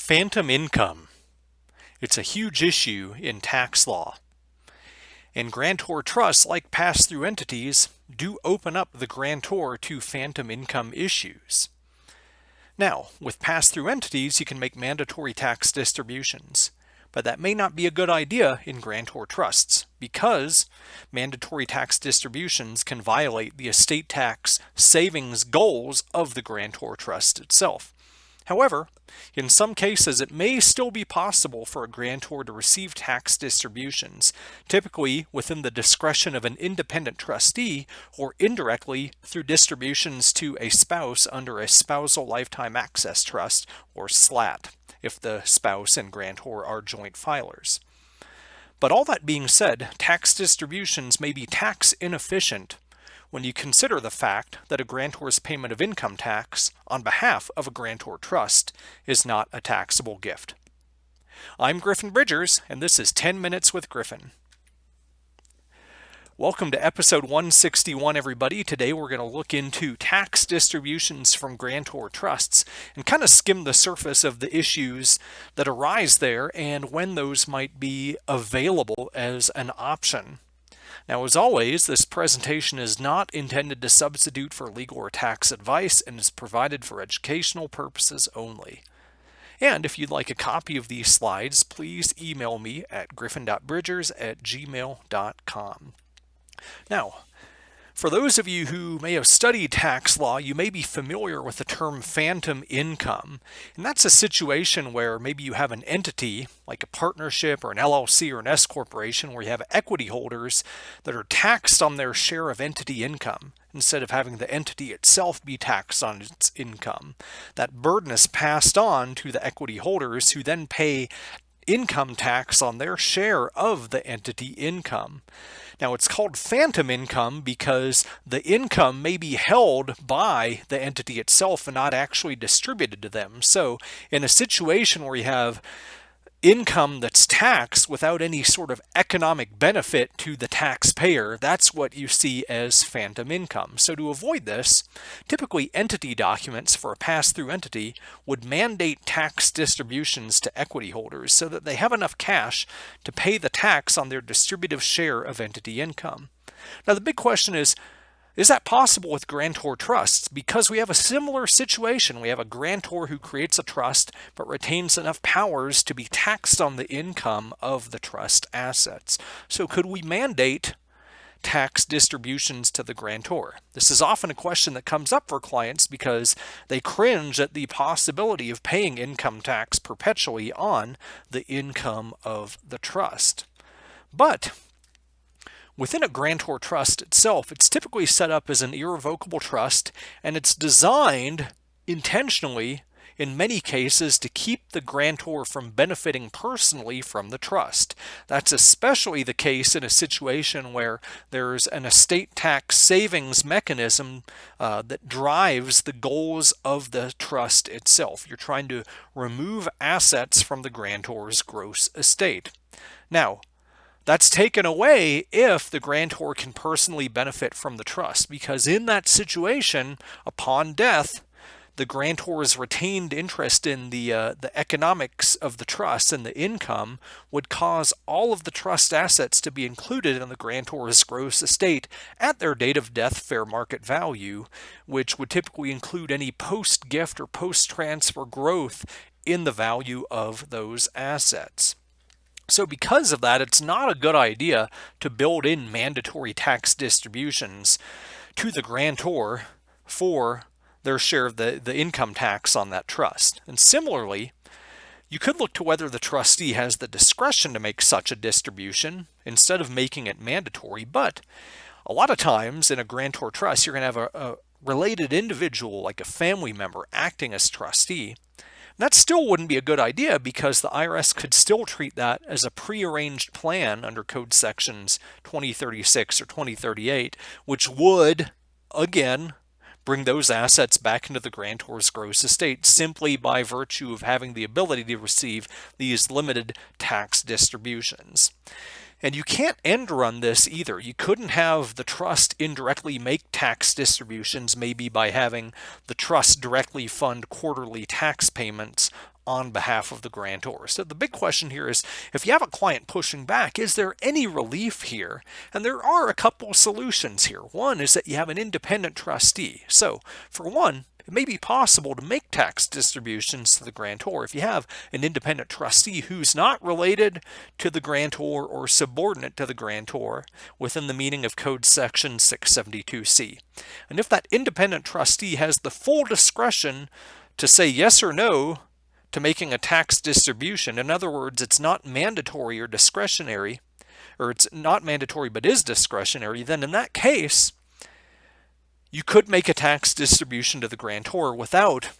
Phantom income. It's a huge issue in tax law. And grantor trusts, like pass-through entities, do open up the grantor to phantom income issues. Now, with pass-through entities, you can make mandatory tax distributions. But that may not be a good idea in grantor trusts because mandatory tax distributions can violate the estate tax savings goals of the grantor trust itself. However, in some cases, it may still be possible for a grantor to receive tax distributions, typically within the discretion of an independent trustee or indirectly through distributions to a spouse under a spousal lifetime access trust or SLAT, if the spouse and grantor are joint filers. But all that being said, tax distributions may be tax inefficient when you consider the fact that a grantor's payment of income tax on behalf of a grantor trust is not a taxable gift. I'm Griffin Bridgers, and this is 10 Minutes with Griffin. Welcome to episode 161, everybody. Today we're going to look into tax distributions from grantor trusts and kind of skim the surface of the issues that arise there and when those might be available as an option. Now, as always, this presentation is not intended to substitute for legal or tax advice and is provided for educational purposes only. And if you'd like a copy of these slides, please email me at griffin.bridgers@gmail.com. Now, for those of you who may have studied tax law, you may be familiar with the term phantom income. And that's a situation where maybe you have an entity, like a partnership or an LLC or an S corporation, where you have equity holders that are taxed on their share of entity income instead of having the entity itself be taxed on its income. That burden is passed on to the equity holders who then pay income tax on their share of the entity income. Now, it's called phantom income because the income may be held by the entity itself and not actually distributed to them. So in a situation where you have income that's taxed without any sort of economic benefit to the taxpayer, that's what you see as phantom income. So to avoid this, typically entity documents for a pass-through entity would mandate tax distributions to equity holders so that they have enough cash to pay the tax on their distributive share of entity income. Now the big question is that possible with grantor trusts? Because we have a similar situation. We have a grantor who creates a trust but retains enough powers to be taxed on the income of the trust assets. So could we mandate tax distributions to the grantor? This is often a question that comes up for clients because they cringe at the possibility of paying income tax perpetually on the income of the trust. But within a grantor trust itself, it's typically set up as an irrevocable trust, and it's designed intentionally, in many cases, to keep the grantor from benefiting personally from the trust. That's especially the case in a situation where there's an estate tax savings mechanism that drives the goals of the trust itself. You're trying to remove assets from the grantor's gross estate. Now, that's taken away if the grantor can personally benefit from the trust, because in that situation, upon death, the grantor's retained interest in the economics of the trust and the income would cause all of the trust assets to be included in the grantor's gross estate at their date of death fair market value, which would typically include any post-gift or post-transfer growth in the value of those assets. So because of that, it's not a good idea to build in mandatory tax distributions to the grantor for their share of the income tax on that trust. And similarly, you could look to whether the trustee has the discretion to make such a distribution instead of making it mandatory. But a lot of times in a grantor trust, you're going to have a related individual, like a family member, acting as trustee. That still wouldn't be a good idea because the IRS could still treat that as a prearranged plan under Code Sections 2036 or 2038, which would, again, bring those assets back into the grantor's gross estate simply by virtue of having the ability to receive these limited tax distributions. And you can't end run this either. You couldn't have the trust indirectly make tax distributions, maybe by having the trust directly fund quarterly tax payments on behalf of the grantor. So the big question here is, if you have a client pushing back, is there any relief here? And there are a couple solutions here. One is that you have an independent trustee. So for one, it may be possible to make tax distributions to the grantor if you have an independent trustee who's not related to the grantor or subordinate to the grantor within the meaning of Code Section 672C. And if that independent trustee has the full discretion to say yes or no to making a tax distribution, in other words, it's not mandatory or discretionary, or it's not mandatory but is discretionary, then in that case, you could make a tax distribution to the grantor without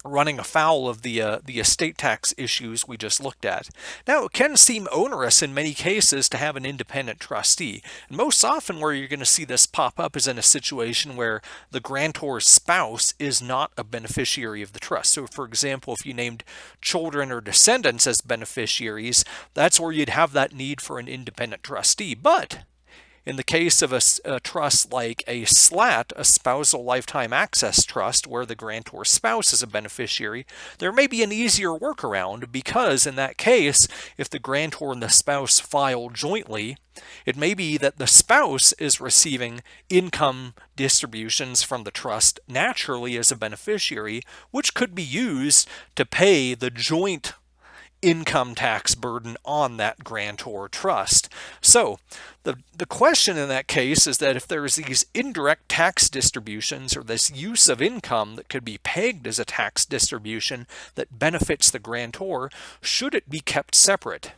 running afoul of the estate tax issues we just looked at. Now, it can seem onerous in many cases to have an independent trustee. And most often where you're going to see this pop up is in a situation where the grantor's spouse is not a beneficiary of the trust. So, for example, if you named children or descendants as beneficiaries, that's where you'd have that need for an independent trustee. But in the case of a trust like a SLAT, a spousal lifetime access trust, where the grantor's spouse is a beneficiary, there may be an easier workaround because in that case, if the grantor and the spouse file jointly, it may be that the spouse is receiving income distributions from the trust naturally as a beneficiary, which could be used to pay the joint income tax burden on that grantor trust. So the question in that case is that if there's these indirect tax distributions or this use of income that could be pegged as a tax distribution that benefits the grantor, should it be kept separate?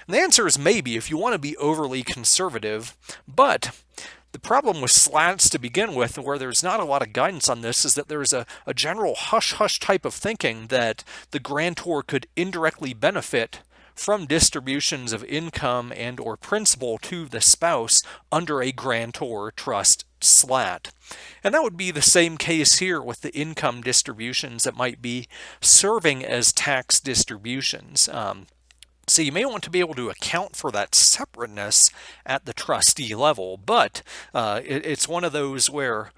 And the answer is maybe if you want to be overly conservative, but the problem with SLATs to begin with, where there's not a lot of guidance on this, is that there's a general hush-hush type of thinking that the grantor could indirectly benefit from distributions of income and or principal to the spouse under a grantor trust SLAT. And that would be the same case here with the income distributions that might be serving as tax distributions. So you may want to be able to account for that separateness at the trustee level, but it's one of those where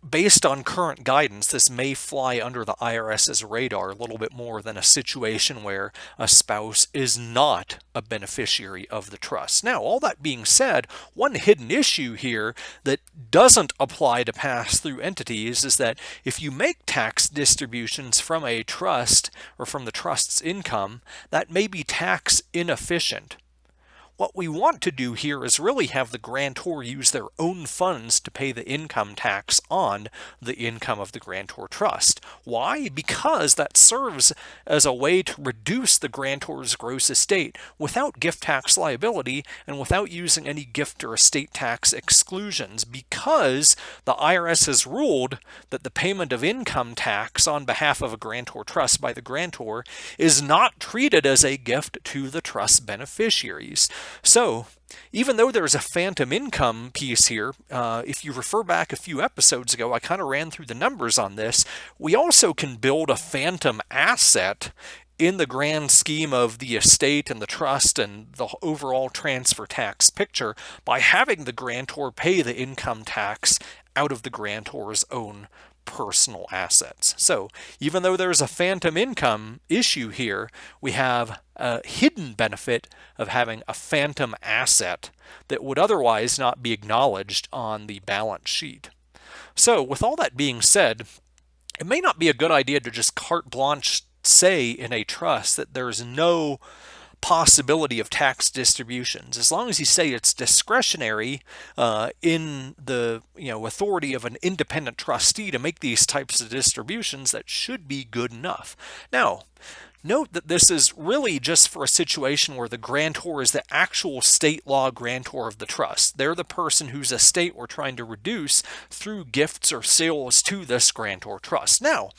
based on current guidance, this may fly under the IRS's radar a little bit more than a situation where a spouse is not a beneficiary of the trust. Now, all that being said, one hidden issue here that doesn't apply to pass-through entities is that if you make tax distributions from a trust or from the trust's income, that may be tax inefficient. What we want to do here is really have the grantor use their own funds to pay the income tax on the income of the grantor trust. Why? Because that serves as a way to reduce the grantor's gross estate without gift tax liability and without using any gift or estate tax exclusions, because the IRS has ruled that the payment of income tax on behalf of a grantor trust by the grantor is not treated as a gift to the trust beneficiaries. So, even though there's a phantom income piece here, if you refer back a few episodes ago, I kind of ran through the numbers on this. We also can build a phantom asset in the grand scheme of the estate and the trust and the overall transfer tax picture by having the grantor pay the income tax out of the grantor's own personal assets. So even though there's a phantom income issue here, we have a hidden benefit of having a phantom asset that would otherwise not be acknowledged on the balance sheet. So with all that being said, it may not be a good idea to just carte blanche say in a trust that there's no possibility of tax distributions. As long as you say it's discretionary in the authority of an independent trustee to make these types of distributions, that should be good enough. Now, note that this is really just for a situation where the grantor is the actual state law grantor of the trust. They're the person whose estate we're trying to reduce through gifts or sales to this grantor trust. Now,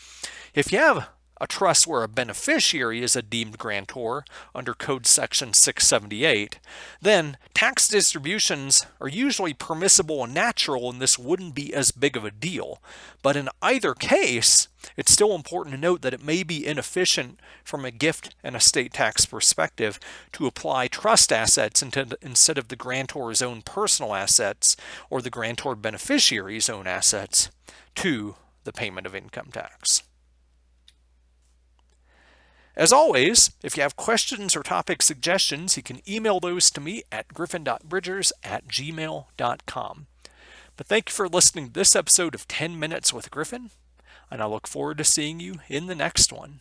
if you have a trust where a beneficiary is a deemed grantor under Code Section 678, then tax distributions are usually permissible and natural, and this wouldn't be as big of a deal. But in either case, it's still important to note that it may be inefficient from a gift and estate tax perspective to apply trust assets instead of the grantor's own personal assets or the grantor beneficiary's own assets to the payment of income tax. As always, if you have questions or topic suggestions, you can email those to me at griffin.bridgers@gmail.com. But thank you for listening to this episode of 10 Minutes with Griffin, and I look forward to seeing you in the next one.